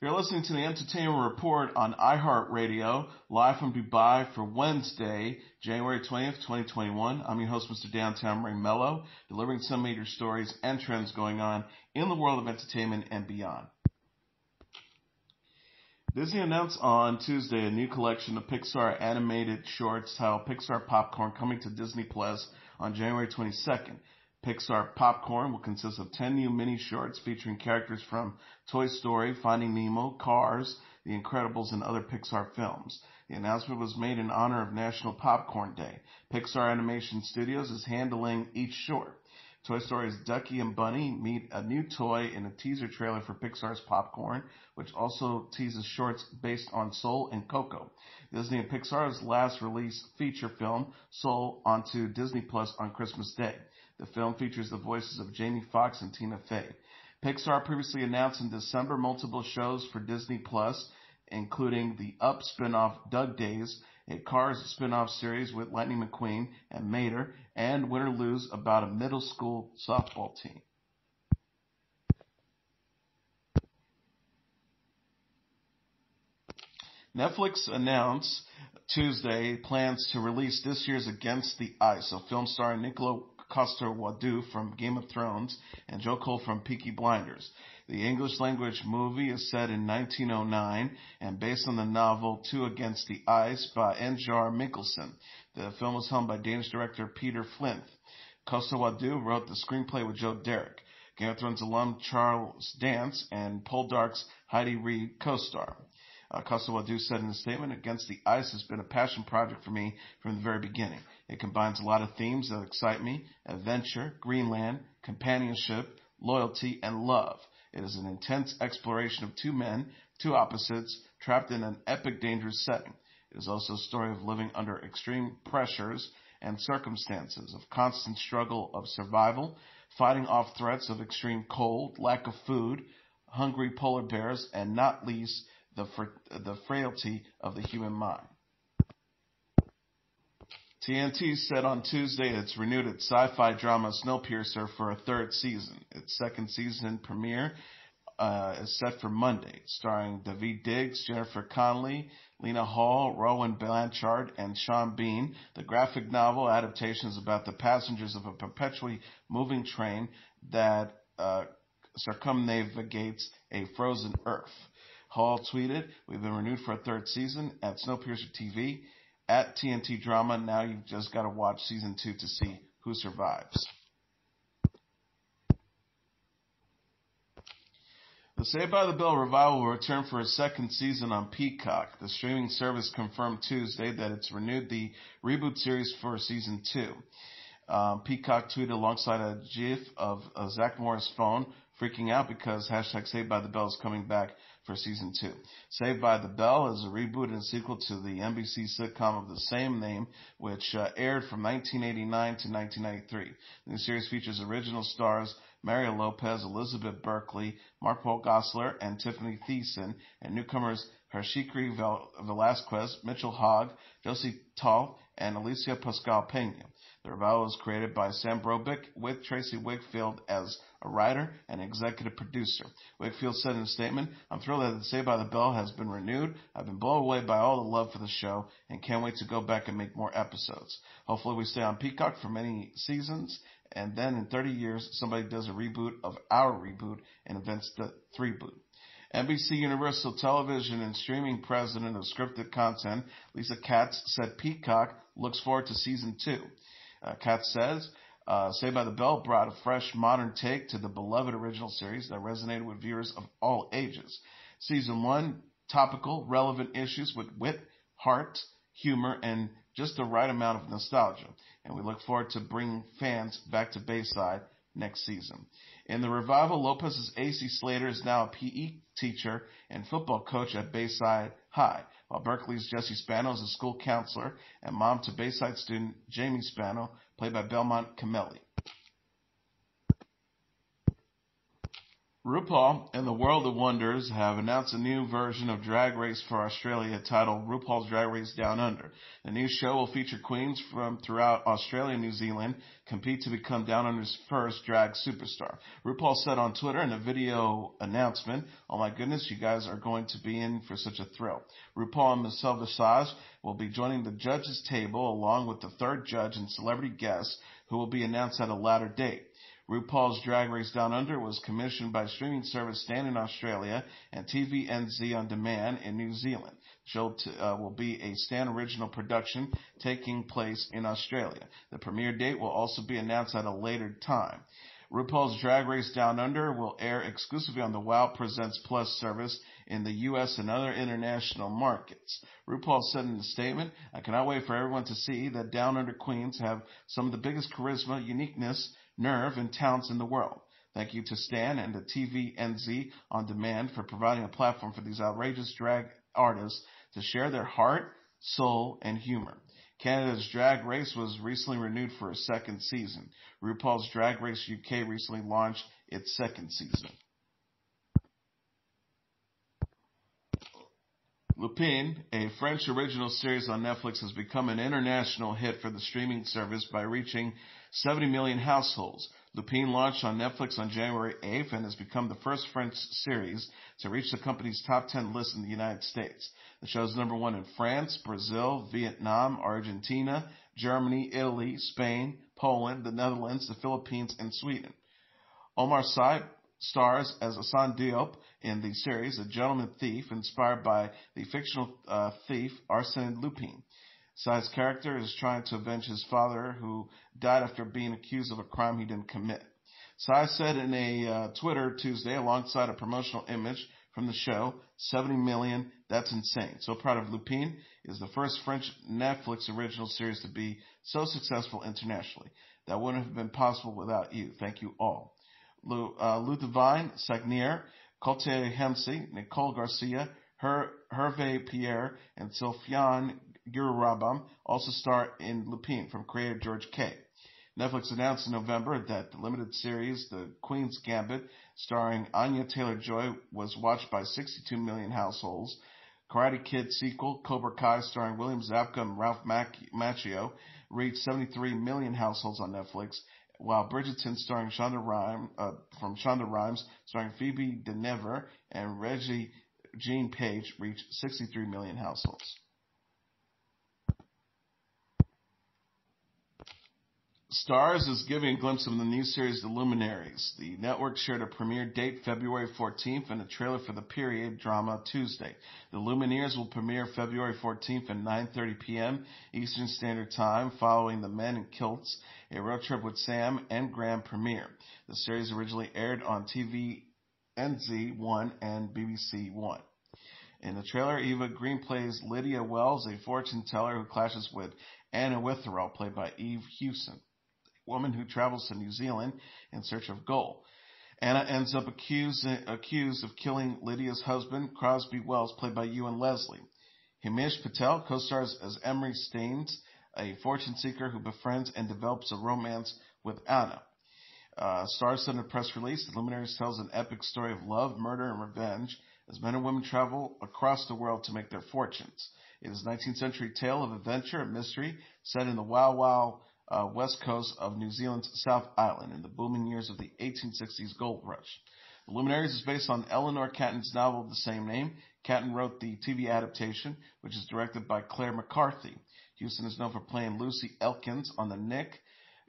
You're listening to the Entertainment Report on iHeartRadio, live from Dubai for Wednesday, January 20th, 2021. I'm your host, Mr. Downtown Ray Mello, delivering some major stories and trends going on in the world of entertainment and beyond. Disney announced on Tuesday a new collection of Pixar animated shorts titled Pixar Popcorn coming to Disney Plus on January 22nd. Pixar Popcorn will consist of 10 new mini shorts featuring characters from Toy Story, Finding Nemo, Cars, The Incredibles, and other Pixar films. The announcement was made in honor of National Popcorn Day. Pixar Animation Studios is handling each short. Toy Story's Ducky and Bunny meet a new toy in a teaser trailer for Pixar's Popcorn, which also teases shorts based on Soul and Coco. Disney and Pixar's last released feature film, Soul, onto Disney Plus on Christmas Day. The film features the voices of Jamie Foxx and Tina Fey. Pixar previously announced in December multiple shows for Disney Plus, including the Up spin-off Doug Days, a Cars spin-off series with Lightning McQueen and Mater, and Win or Lose about a middle school softball team. Netflix announced Tuesday plans to release this year's Against the Ice, a film starring Nicola Coster-Waldau from Game of Thrones and Joe Cole from Peaky Blinders. The English-language movie is set in 1909 and based on the novel Two Against the Ice by Njar Mikkelsen. The film was helmed by Danish director Peter Flint. Coster-Waldau wrote the screenplay with Joe Derrick. Game of Thrones alum Charles Dance and Poldark's Heidi Reid co-star. Coster-Waldau said in a statement, Against the Ice has been a passion project for me from the very beginning. It combines a lot of themes that excite me: adventure, Greenland, companionship, loyalty, and love. It is an intense exploration of two men, two opposites, trapped in an epic, dangerous setting. It is also a story of living under extreme pressures and circumstances, of constant struggle of survival, fighting off threats of extreme cold, lack of food, hungry polar bears, and not least, the frailty of the human mind. TNT said on Tuesday it's renewed its sci-fi drama Snowpiercer for a third season. Its second season premiere is set for Monday, starring Daveed Diggs, Jennifer Connelly, Lena Hall, Rowan Blanchard, and Sean Bean. The graphic novel adaptation is about the passengers of a perpetually moving train that circumnavigates a frozen Earth. Hall tweeted, "We've been renewed for a third season at Snowpiercer TV. At TNT Drama, now you've just got to watch season 2 to see who survives." The Saved by the Bell revival will return for a second season on Peacock. The streaming service confirmed Tuesday that it's renewed the reboot series for season 2. Peacock tweeted alongside a gif of Zach Morris' phone freaking out because hashtag Saved by the Bell is coming back for season 2. Saved by the Bell is a reboot and a sequel to the NBC sitcom of the same name, which aired from 1989 to 1993. The new series features original stars Mario Lopez, Elizabeth Berkley, Mark Paul Gosselaar, and Tiffany Thiessen, and newcomers Hershikri Velasquez, Mitchell Hogg, Josie Tall, and Alicia Pascal Pena. The revival was created by Sam Brobick with Tracy Wakefield as a writer and executive producer. Wakefield said in a statement, "I'm thrilled that Saved by the Bell has been renewed. I've been blown away by all the love for the show and can't wait to go back and make more episodes. Hopefully we stay on Peacock for many seasons, and then in 30 years somebody does a reboot of our reboot and invents the 3-boot." NBC Universal Television and streaming president of scripted content, Lisa Katz, said Peacock looks forward to season 2. Katz says, Saved by the Bell brought a fresh, modern take to the beloved original series that resonated with viewers of all ages. Season 1, topical, relevant issues with wit, heart, humor, and just the right amount of nostalgia. And we look forward to bringing fans back to Bayside next season. In the revival, Lopez's A.C. Slater is now a PE teacher and football coach at Bayside High, while Berkeley's Jesse Spano is a school counselor and mom to Bayside student Jamie Spano, played by Belmont Camelli. RuPaul and the World of Wonders have announced a new version of Drag Race for Australia titled RuPaul's Drag Race Down Under. The new show will feature queens from throughout Australia and New Zealand compete to become Down Under's first drag superstar. RuPaul said on Twitter in a video announcement, "Oh my goodness, you guys are going to be in for such a thrill." RuPaul and Michelle Visage will be joining the judges' table along with the third judge and celebrity guests who will be announced at a later date. RuPaul's Drag Race Down Under was commissioned by streaming service Stan in Australia and TVNZ On Demand in New Zealand. The show will be a Stan original production taking place in Australia. The premiere date will also be announced at a later time. RuPaul's Drag Race Down Under will air exclusively on the WOW Presents Plus service in the U.S. and other international markets. RuPaul said in a statement, "I cannot wait for everyone to see that Down Under queens have some of the biggest charisma, uniqueness, nerve, and talents in the world. Thank you to Stan and the TVNZ On Demand for providing a platform for these outrageous drag artists to share their heart, soul, and humor." Canada's Drag Race was recently renewed for a second season. RuPaul's Drag Race UK recently launched its second season. Lupin, a French original series on Netflix, has become an international hit for the streaming service by reaching 70 million households. Lupin launched on Netflix on January 8th and has become the first French series to reach the company's top 10 list in the United States. The show is number one in France, Brazil, Vietnam, Argentina, Germany, Italy, Spain, Poland, the Netherlands, the Philippines, and Sweden. Omar Sy stars as Hassan Diop in the series, a gentleman thief inspired by the fictional thief Arsène Lupin. Sy's character is trying to avenge his father, who died after being accused of a crime he didn't commit. Sy said in a Twitter Tuesday, alongside a promotional image from the show, 70 million, that's insane. So proud of Lupin. Is the first French Netflix original series to be so successful internationally. That wouldn't have been possible without you. Thank you all. Ludivine Sagnier, Cote Hemsey, Nicole Garcia, Hervé Pierre, and Sylphiane Gururabam also star in Lupin from creator George K. Netflix announced in November that the limited series The Queen's Gambit, starring Anya Taylor-Joy, was watched by 62 million households. Karate Kid sequel Cobra Kai, starring William Zabka and Ralph Macchio, reached 73 million households on Netflix, while Bridgerton, starring Shonda Rhimes, starring Phoebe Denever and Reggie Jean Page, reached 63 million households. Starz is giving a glimpse of the new series The Luminaries. The network shared a premiere date February 14th and a trailer for the period drama Tuesday. The Luminaries will premiere February 14th at 9:30 p.m. Eastern Standard Time, following The Men in Kilts, A Road Trip with Sam and Graham premiere. The series originally aired on TVNZ1 and BBC One. In the trailer, Eva Green plays Lydia Wells, a fortune teller who clashes with Anna Witherell, played by Eve Hewson, woman who travels to New Zealand in search of gold. Anna ends up accused of killing Lydia's husband, Crosby Wells, played by Ewan Leslie. Himesh Patel co-stars as Emery Staines, a fortune seeker who befriends and develops a romance with Anna. Starz said in a press release, The Luminaries tells an epic story of love, murder, and revenge as men and women travel across the world to make their fortunes. It is a 19th century tale of adventure and mystery set in the wild west coast of New Zealand's South Island in the booming years of the 1860s gold rush. The Luminaries is based on Eleanor Catton's novel of the same name. Catton wrote the TV adaptation, which is directed by Claire McCarthy. Houston is known for playing Lucy Elkins on The Nick.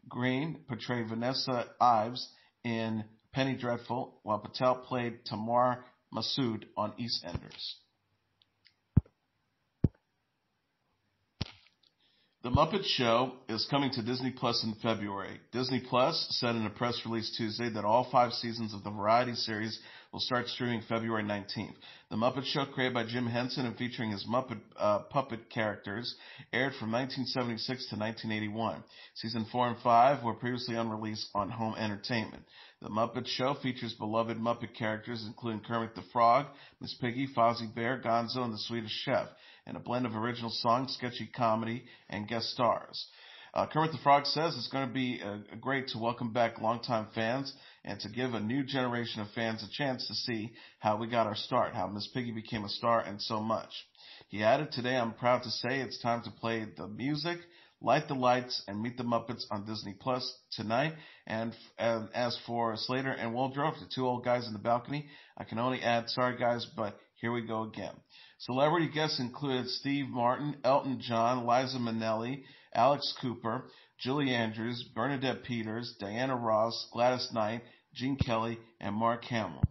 Green portrayed Vanessa Ives in Penny Dreadful, while Patel played Tamar Massoud on EastEnders. The Muppet Show is coming to Disney Plus in February. Disney Plus said in a press release Tuesday that all 5 seasons of the variety series will start streaming February 19th. The Muppet Show, created by Jim Henson and featuring his Muppet puppet characters, aired from 1976 to 1981. Season 4 and 5 were previously unreleased on Home Entertainment. The Muppet Show features beloved Muppet characters including Kermit the Frog, Miss Piggy, Fozzie Bear, Gonzo, and the Swedish Chef, and a blend of original songs, sketchy comedy, and guest stars. Kermit the Frog says it's going to be great to welcome back longtime fans and to give a new generation of fans a chance to see how we got our start, how Miss Piggy became a star, and so much. He added, today I'm proud to say it's time to play the music, light the lights, and meet the Muppets on Disney Plus tonight. And as for Slater and Waldorf, the two old guys in the balcony, I can only add, sorry guys, but here we go again. Celebrity guests included Steve Martin, Elton John, Liza Minnelli, Alex Cooper, Julie Andrews, Bernadette Peters, Diana Ross, Gladys Knight, Gene Kelly, and Mark Hamill.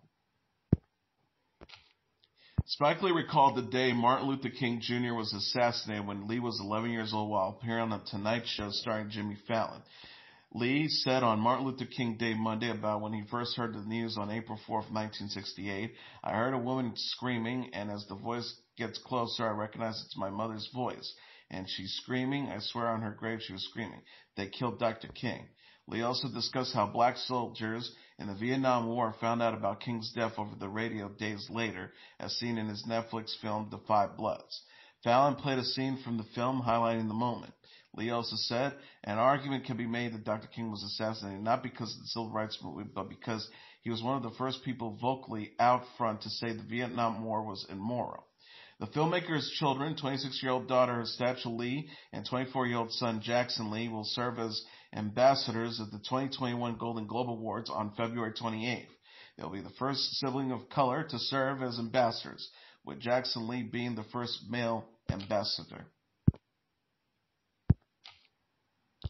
Spike Lee recalled the day Martin Luther King Jr. was assassinated when Lee was 11 years old while appearing on The Tonight Show starring Jimmy Fallon. Lee said on Martin Luther King Day Monday about when he first heard the news on April 4th, 1968, I heard a woman screaming, and as the voice gets closer, I recognize it's my mother's voice. And she's screaming. I swear on her grave she was screaming. They killed Dr. King. Lee also discussed how black soldiers in the Vietnam War found out about King's death over the radio days later, as seen in his Netflix film The Five Bloods. Fallon played a scene from the film highlighting the moment. Lee also said, an argument can be made that Dr. King was assassinated not because of the civil rights movement, but because he was one of the first people vocally out front to say the Vietnam War was immoral. The filmmaker's children, 26-year-old daughter Stacia Lee and 24-year-old son Jackson Lee, will serve as ambassadors at the 2021 Golden Globe Awards on February 28th. They'll be the first sibling of color to serve as ambassadors, with Jackson Lee being the first male ambassador.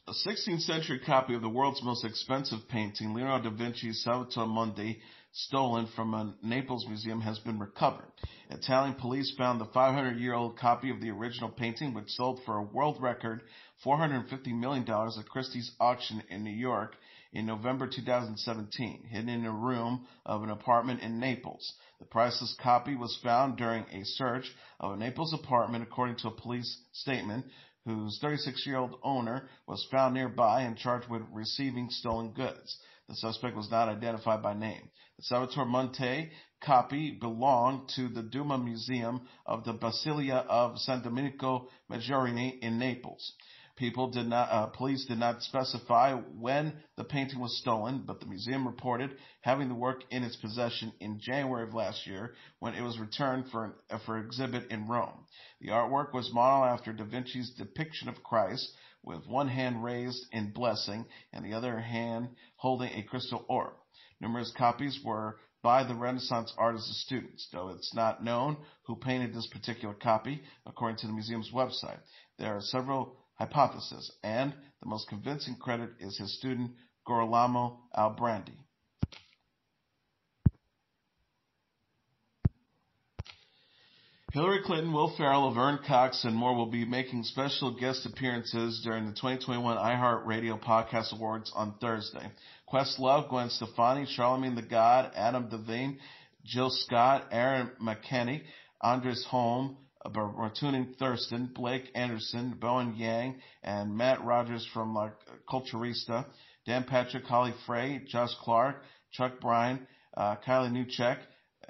A 16th century copy of the world's most expensive painting, Leonardo da Vinci's Salvator Mundi, stolen from a Naples museum, has been recovered. Italian police found the 500-year-old copy of the original painting, which sold for a world record $450 million at Christie's auction in New York in November 2017, hidden in a room of an apartment in Naples. The priceless copy was found during a search of a Naples apartment, according to a police statement, whose 36-year-old owner was found nearby and charged with receiving stolen goods. The suspect was not identified by name. The Salvator Mundi copy belonged to the Duma Museum of the Basilica of San Domenico Maggiore in Naples. Police did not specify when the painting was stolen, but the museum reported having the work in its possession in January of last year when it was returned for exhibit in Rome. The artwork was modeled after Da Vinci's depiction of Christ, with one hand raised in blessing and the other hand holding a crystal orb. Numerous copies were by the Renaissance artist's students, though it's not known who painted this particular copy, according to the museum's website. There are several hypotheses, and the most convincing credit is his student Girolamo Albrandi. Hillary Clinton, Will Ferrell, Laverne Cox, and more will be making special guest appearances during the 2021 iHeartRadio Podcast Awards on Thursday. Questlove, Gwen Stefani, Charlamagne the God, Adam Devine, Jill Scott, Aaron McKenney, Andres Holm, Bartunin Thurston, Blake Anderson, Bowen Yang, and Matt Rogers from La Culturista, Dan Patrick, Holly Frey, Josh Clark, Chuck Bryan, Kylie Newcheck,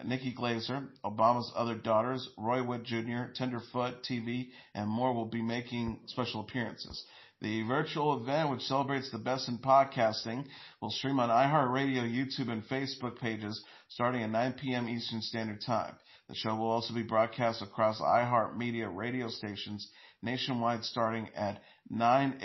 Nikki Glaser, Obama's other daughters, Roy Wood Jr., Tenderfoot TV, and more will be making special appearances. The virtual event, which celebrates the best in podcasting, will stream on iHeartRadio, YouTube, and Facebook pages starting at 9 p.m. Eastern Standard Time. The show will also be broadcast across iHeartMedia radio stations nationwide starting at 9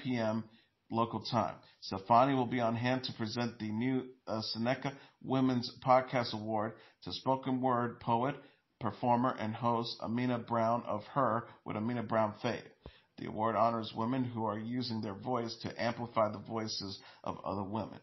p.m. local time. Stefani will be on hand to present the new Seneca Women's Podcast Award to spoken word poet, performer, and host Amina Brown of Her with Amina Brown Fade. The award honors women who are using their voice to amplify the voices of other women.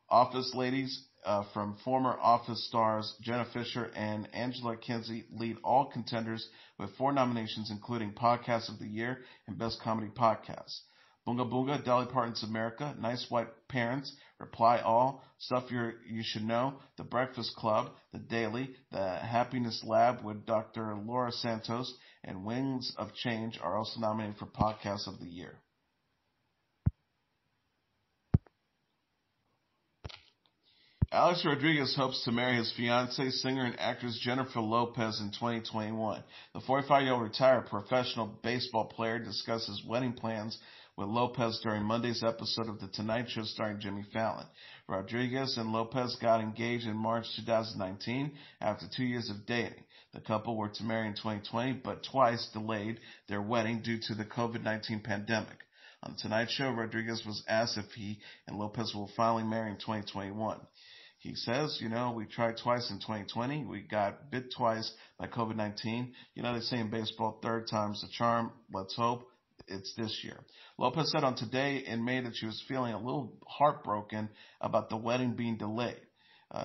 Office ladies from former Office stars Jenna Fisher and Angela Kinsey lead all contenders with 4 nominations, including Podcast of the Year and Best Comedy Podcast. Boonga Boonga, Dolly Parton's America, Nice White Parents, Reply All, Stuff You Should Know, The Breakfast Club, The Daily, The Happiness Lab with Dr. Laura Santos, and Wings of Change are also nominated for Podcast of the Year. Alex Rodriguez hopes to marry his fiancée, singer and actress Jennifer Lopez in 2021. The 45-year-old retired professional baseball player discusses wedding plans with Lopez during Monday's episode of The Tonight Show starring Jimmy Fallon. Rodriguez and Lopez got engaged in March 2019 after 2 years of dating. The couple were to marry in 2020, but twice delayed their wedding due to the COVID-19 pandemic. On The Tonight Show, Rodriguez was asked if he and Lopez will finally marry in 2021. He says, we tried twice in 2020. We got bit twice by COVID-19. They say in baseball, third time's the charm. Let's hope it's this year. Lopez said on Today in May that she was feeling a little heartbroken about the wedding being delayed.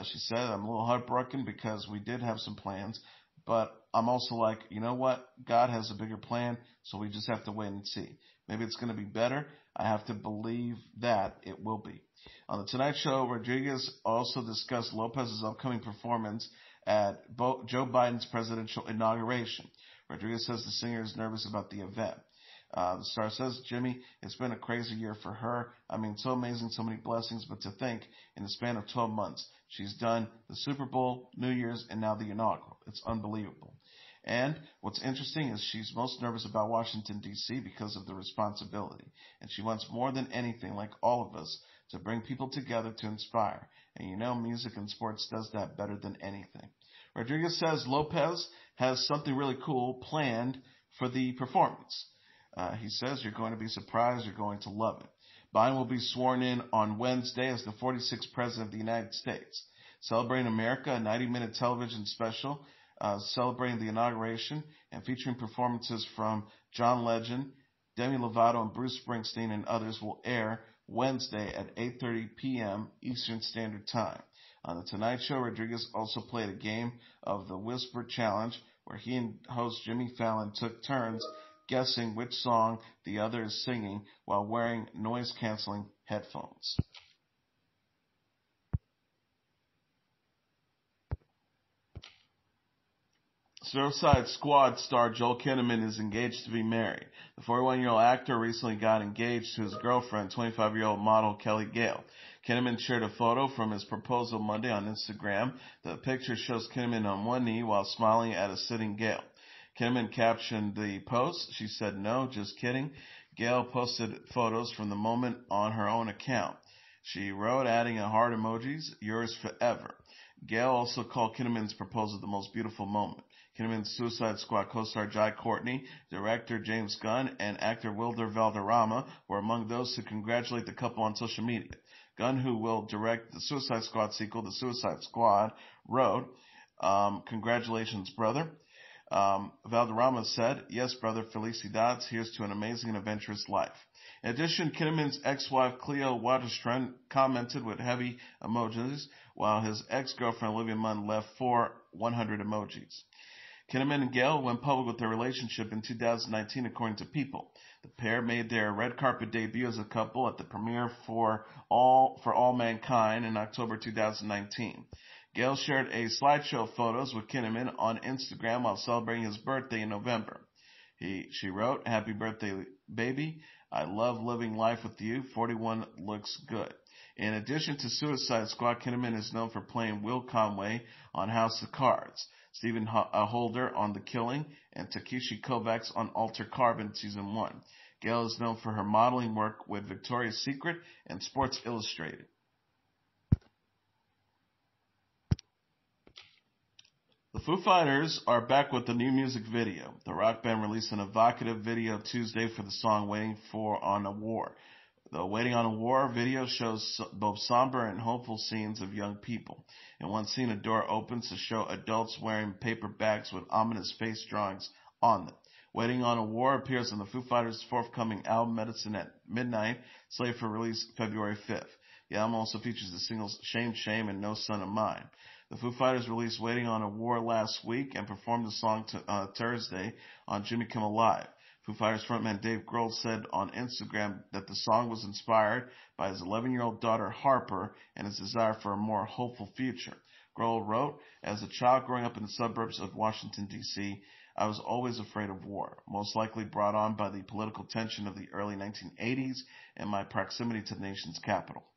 She said, I'm a little heartbroken because we did have some plans, but I'm also like, you know what? God has a bigger plan, so we just have to wait and see. Maybe it's going to be better. I have to believe that it will be. On The Tonight Show, Rodriguez also discussed Lopez's upcoming performance at Joe Biden's presidential inauguration. Rodriguez says the singer is nervous about the event. The star says, Jimmy, it's been a crazy year for her. I mean, so amazing, so many blessings, but to think, in the span of 12 months, she's done the Super Bowl, New Year's, and now the inaugural. It's unbelievable. And what's interesting is she's most nervous about Washington, D.C. because of the responsibility. And she wants more than anything, like all of us, to bring people together to inspire. And music and sports does that better than anything. Rodriguez says Lopez has something really cool planned for the performance. He says you're going to be surprised, you're going to love it. Biden will be sworn in on Wednesday as the 46th President of the United States. Celebrating America, a 90-minute television special celebrating the inauguration and featuring performances from John Legend, Demi Lovato, and Bruce Springsteen and others will air Wednesday at 8:30 p.m. Eastern Standard Time. On The Tonight Show, Rodriguez also played a game of the Whisper Challenge where he and host Jimmy Fallon took turns guessing which song the other is singing while wearing noise-canceling headphones. Suicide Squad star Joel Kinnaman is engaged to be married. The 41-year-old actor recently got engaged to his girlfriend, 25-year-old model Kelly Gale. Kinnaman shared a photo from his proposal Monday on Instagram. The picture shows Kinnaman on one knee while smiling at a sitting Gale. Kinnaman captioned the post. She said, "No, just kidding." Gale posted photos from the moment on her own account. She wrote, adding a heart emojis, "Yours forever." Gale also called Kinnaman's proposal the most beautiful moment. Kinnaman's Suicide Squad co-star Jai Courtney, director James Gunn, and actor Wilder Valderrama were among those to congratulate the couple on social media. Gunn, who will direct the Suicide Squad sequel, The Suicide Squad, wrote, "Congratulations, brother." Valderrama said, "Yes, brother, felicidades. Here's to an amazing and adventurous life." In addition, Kinnaman's ex-wife Cleo Waterstrand commented with heavy emojis, while his ex-girlfriend Olivia Munn left 100 emojis. Kinnaman and Gale went public with their relationship in 2019, according to People. The pair made their red carpet debut as a couple at the premiere for All Mankind in October 2019. Gale shared a slideshow of photos with Kinnaman on Instagram while celebrating his birthday in November. She wrote, "Happy birthday, baby. I love living life with you. 41 looks good." In addition to Suicide Squad, Kinnaman is known for playing Will Conway on House of Cards, Stephen Holder on The Killing, and Takeshi Kovacs on Altered Carbon Season 1. Gale is known for her modeling work with Victoria's Secret and Sports Illustrated. The Foo Fighters are back with a new music video. The rock band released an evocative video Tuesday for the song Waiting on a War. The Waiting on a War video shows both somber and hopeful scenes of young people. In one scene, a door opens to show adults wearing paper bags with ominous face drawings on them. Waiting on a War appears on the Foo Fighters' forthcoming album Medicine at Midnight, slated for release February 5th. The album also features the singles Shame, Shame, and No Son of Mine. The Foo Fighters released Waiting on a War last week and performed the song Thursday on Jimmy Kimmel Live. Foo Fighters frontman Dave Grohl said on Instagram that the song was inspired by his 11-year-old daughter Harper and his desire for a more hopeful future. Grohl wrote, "As a child growing up in the suburbs of Washington, D.C., I was always afraid of war, most likely brought on by the political tension of the early 1980s and my proximity to the nation's capital."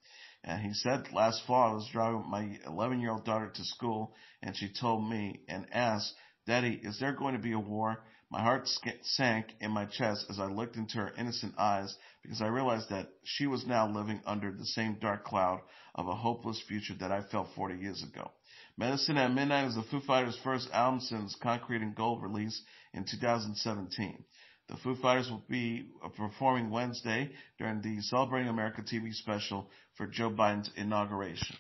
And he said, "Last fall I was driving my 11-year-old daughter to school, and she told me and asked, 'Daddy, is there going to be a war?' My heart sank in my chest as I looked into her innocent eyes because I realized that she was now living under the same dark cloud of a hopeless future that I felt 40 years ago. Medicine at Midnight is the Foo Fighters' first album since Concrete and Gold release in 2017. The Foo Fighters will be performing Wednesday during the Celebrating America TV special for Joe Biden's inauguration.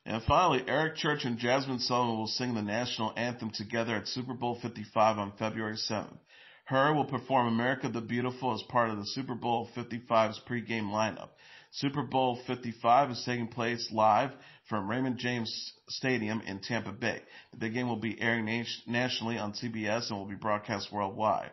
And finally, Eric Church and Jasmine Sullivan will sing the national anthem together at Super Bowl 55 on February 7th. Her will perform America the Beautiful as part of the Super Bowl 55's pregame lineup. Super Bowl 55 is taking place live from Raymond James Stadium in Tampa Bay. The big game will be airing nationally on CBS and will be broadcast worldwide.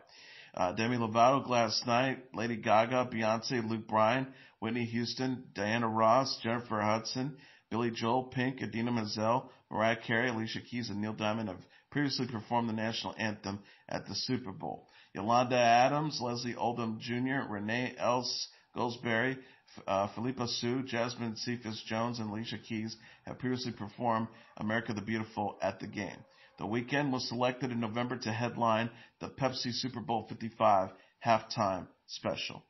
Demi Lovato, Gladys Knight, Lady Gaga, Beyonce, Luke Bryan, Whitney Houston, Diana Ross, Jennifer Hudson, Billy Joel, Pink, Idina Menzel, Mariah Carey, Alicia Keys, and Neil Diamond have previously performed the national anthem at the Super Bowl. Yolanda Adams, Leslie Oldham Jr., Renee Else Goldsberry, Philippa Sue, Jasmine Cephas Jones, and Alicia Keys have previously performed America the Beautiful at the game. The Weeknd was selected in November to headline the Pepsi Super Bowl 55 halftime special.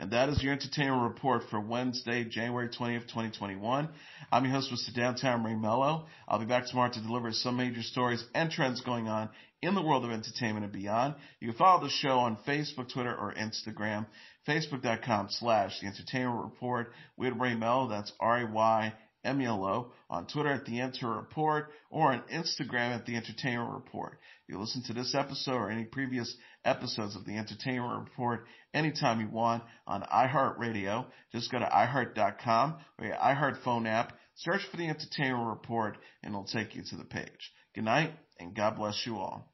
And that is your entertainment report for Wednesday, January 20th, 2021. I'm your host, Mr. Downtown Ray Mello. I'll be back tomorrow to deliver some major stories and trends going on in the world of entertainment and beyond. You can follow the show on Facebook, Twitter, or Instagram. Facebook.com/The Entertainment Report with Ray Mello. That's RayMelo. On Twitter at The Enter Report, or on Instagram at The Entertainment Report. You can listen to this episode or any previous episodes of The Entertainment Report anytime you want on iHeartRadio. Just go to iHeart.com or your iHeart phone app, search for The Entertainment Report, and it'll take you to the page. Good night, and God bless you all.